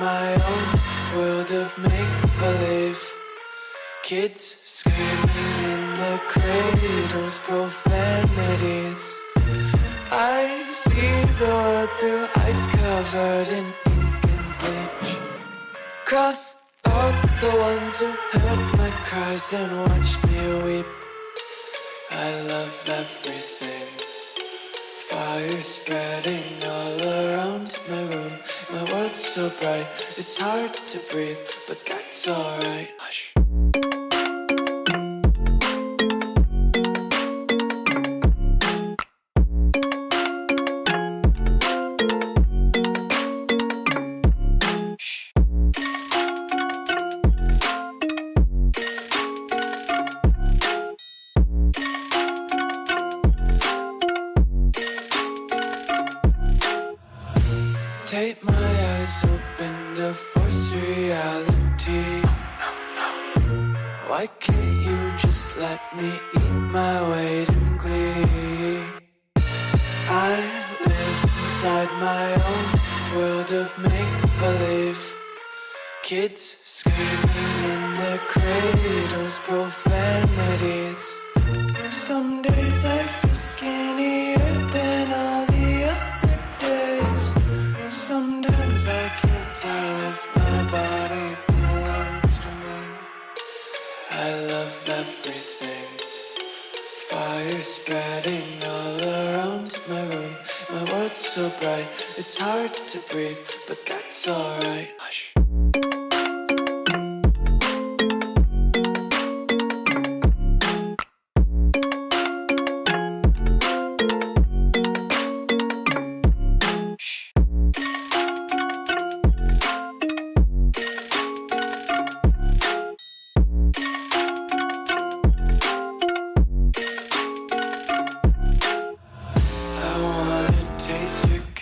my own world of make-believe. Kids screaming in the cradles, profanities. I see the world through ice covered in ink and bleach. Cross out the ones who heard my cries and watched me weep. I love everything. Fire spreading all around my room. My world's so bright, it's hard to breathe, but that's alright. Hush. Take my eyes open to force reality. Why can't you just let me eat my weight in glee? I live inside my own world of make-believe. Kids screaming in their cradles, profanities. Some days I feel skinnier than all the other days. Sometimes I can't tell if my body belongs to me. I love everything. Fire spreading all around my room. My world's so bright, it's hard to breathe, but that's alright. Hush.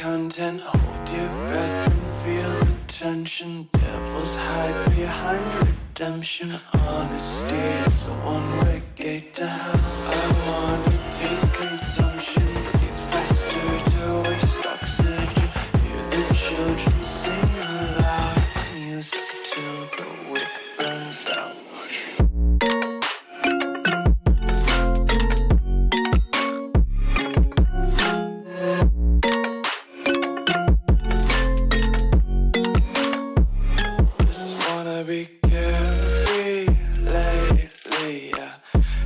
Content, hold your breath and feel the tension. Devils hide behind redemption. Honesty is a one-way gate to hell. I wanna taste consumption, breathe faster to waste oxygen. Hear the children sing aloud. It's music till the wick burns out. Be carefree lately, yeah.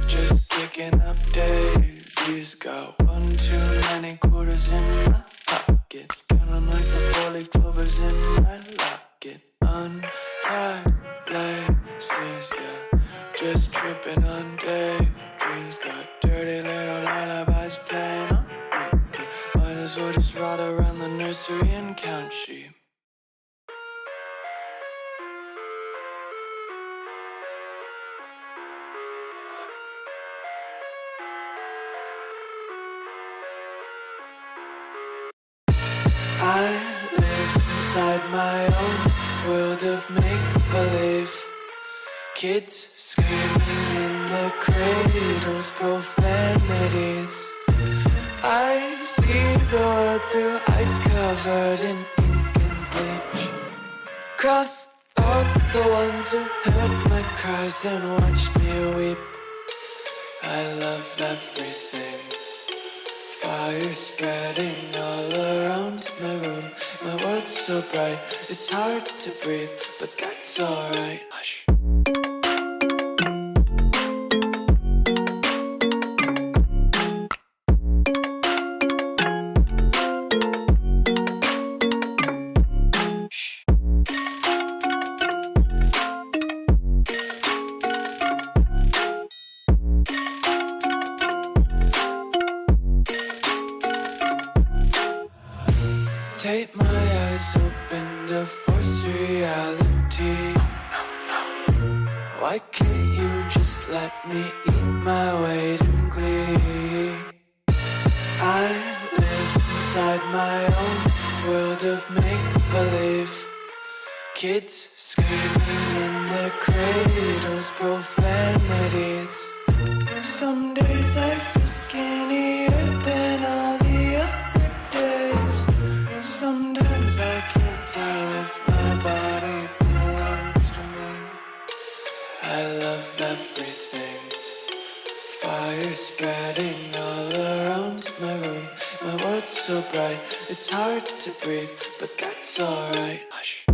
Just kicking up daisies. Got one too many quarters in my pockets. Counting like the four-leaf clovers in my locket. Untied laces, yeah. Just tripping on daydreams. Got dirty little lullabies playing on repeat. Might as well just ride around the nursery and count sheep. I live inside my own world of make-believe. Kids screaming in the cradles, profanities. I see the world through ice covered in ink and bleach. Cross out the ones who heard my cries and watched me weep. I love everything. Fire spreading all around my room. My world's so bright, it's hard to breathe, but that's alright. Hush. Take my eyes open to force reality. Why can't you just let me eat my weight in glee? I live inside my own world of make-believe. Kids screaming in their cradles, profanities. Some days I feel skinnier than all the other days. Sometimes I can't tell if my body spreading all around my room. My world's so bright, it's hard to breathe, but that's alright. Hush.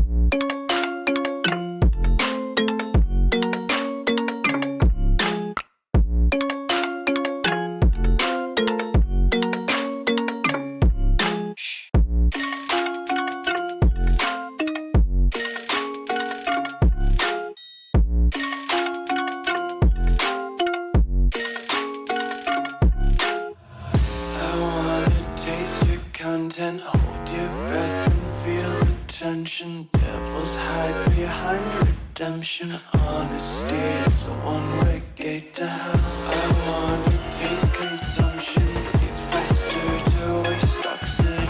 Content, hold your breath and feel the tension. Devils hide behind redemption. Honesty is a one-way gate to hell. I wanna taste consumption, breathe faster to waste oxygen.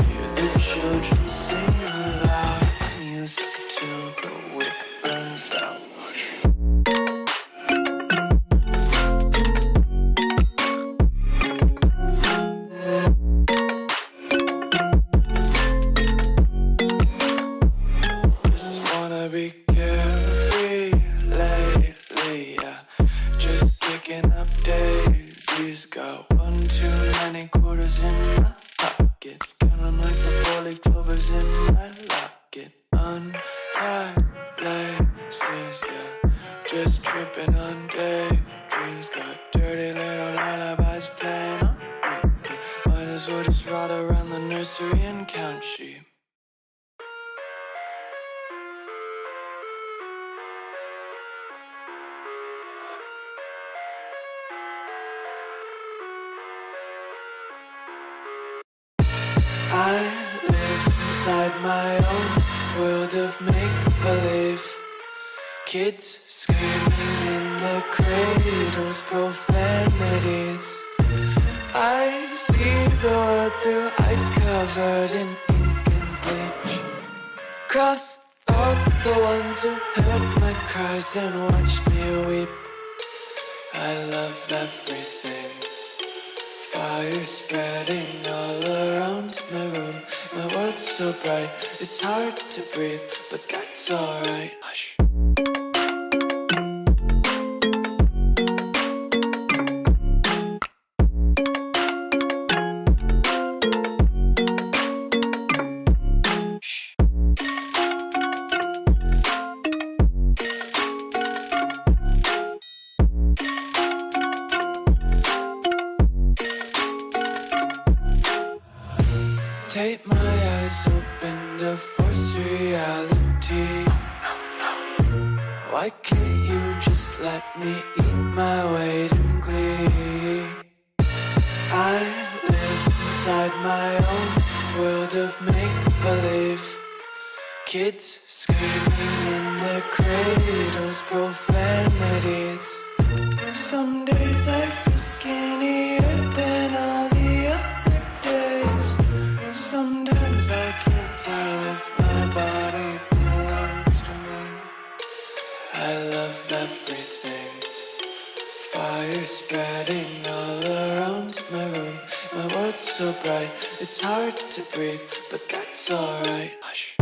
Hear the children sing aloud. It's music till the wick burns out. Be carefree lately, yeah. Just kicking up daisies. Got one too many quarters in my pockets. Counting like the four-leaf clovers in my locket. Untied laces, yeah. Just tripping on daydreams. Got dirty little lullabies playing on repeat. Might as well just ride around the nursery and count sheep. I live inside my own world of make-believe. Kids screaming in their cradles, profanities. I see the world through ice covered in ink and bleach. Cross out the ones who heard my cries and watched me weep. I love everything. Fire spreading all around my room. My world's so bright, it's hard to breathe, but that's alright. Hush. Take my eyes open to force reality. Why can't you just let me eat my weight in glee? I live inside my own world of make-believe. Kids screaming in their cradles, profanities. Some days I feel skinnier than all the other days. Sometimes I can't tell if my body belongs to me. I love everything. Fire spreading all around my room. My world's so bright, it's hard to breathe, but that's alright. Hush.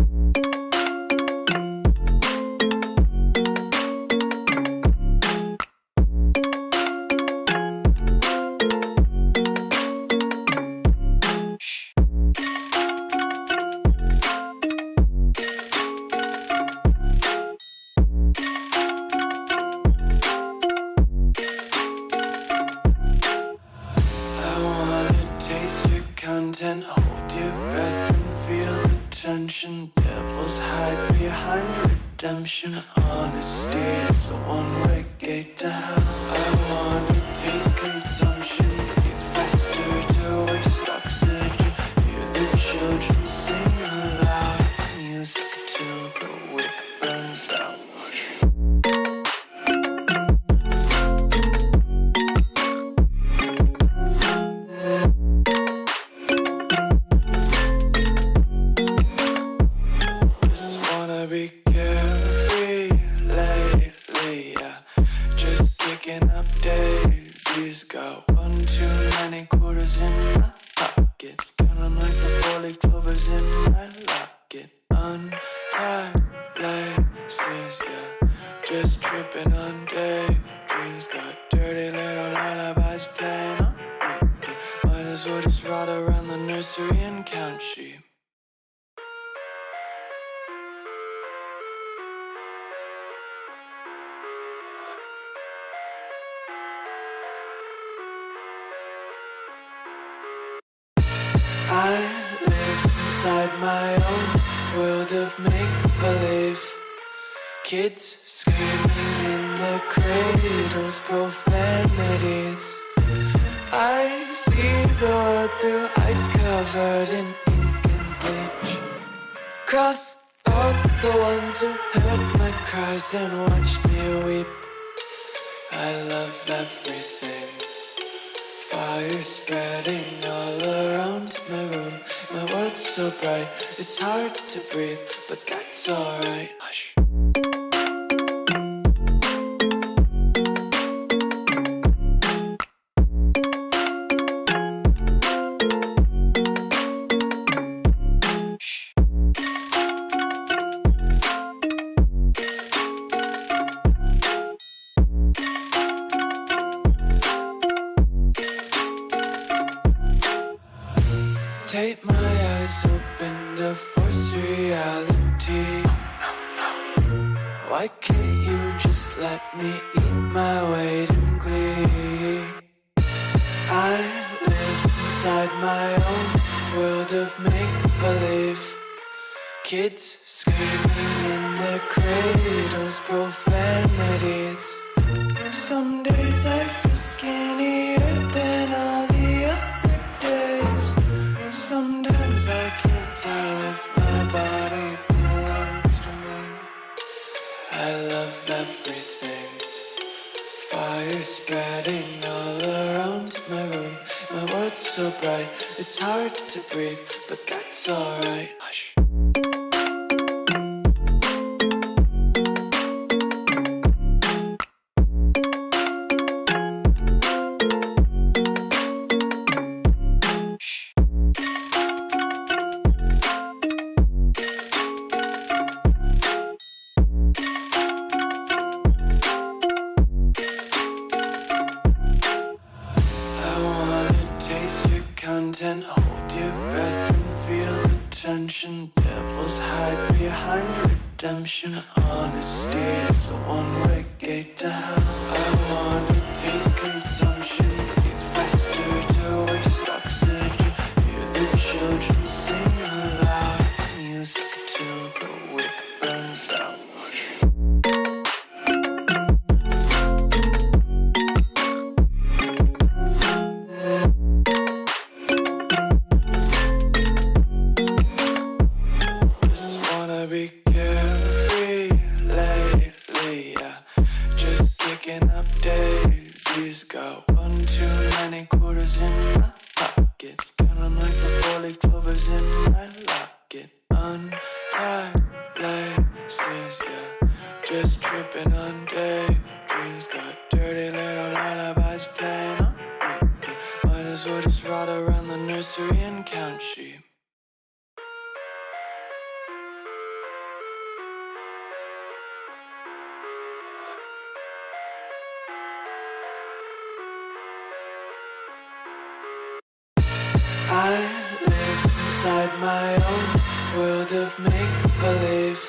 Content, hold your breath and feel the tension. Devils hide behind redemption. Honesty is a one-way gate to hell. I wanna taste consumption, breathe faster to waste oxygen. Hear the children sing aloud. It's music till the wick burns out. Be carefree lately, yeah. Just kicking up daisies. Got one too many quarters in my pockets. Counting like the four-leaf clovers in my locket. Untied laces, yeah. Just tripping on daydreams. Got dirty little lullabies playing nursery and count sheep. I live inside my own world of make-believe. Kids screaming in the cradles, profanities. I see the world through ice covered in ink and bleach. Cross out the ones who heard my cries and watched me weep. I love everything. Fire spreading all around my room. My world's so bright, it's hard to breathe, but that's alright. Hush. Tape my eyes open to force reality. Why can't you just let me eat my weight in glee? I live inside my own world of make-believe. Kids screaming in their cradles, profanities. Some days I feel skinnier than all the other days. Sometimes I can't tell if my body belongs to me. I love everything. Fire spreading all around my room. My world's so bright, it's hard to breathe, but that's alright. Hush. Content, hold your breath and feel the tension. Devils hide behind redemption. Honesty is a one-way gate to hell. I wanna taste consumption, breathe faster to waste oxygen. Hear the children sing aloud. It's music till the wick burns out. Be carefree lately, yeah. Just kicking up daisies. Got one too many quarters in my pockets. Count 'em like the four-leaf clovers in my locket. Untied laces, yeah. Just tripping on daydreams. Got dirty little lullabies playing on repeat. Might as well just ride around the nursery and count sheep. I live inside my own world of make-believe.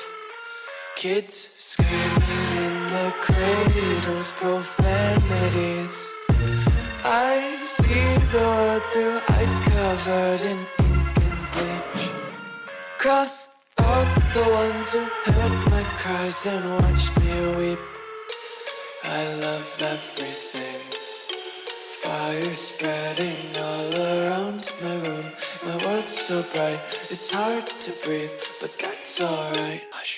Kids screaming in their cradles, profanities. I see the world through ice covered in ink and bleach. Cross out the ones who heard my cries and watched me weep. I love everything. Fire spreading all around my room. My world's so bright, it's hard to breathe, but that's alright. Hush.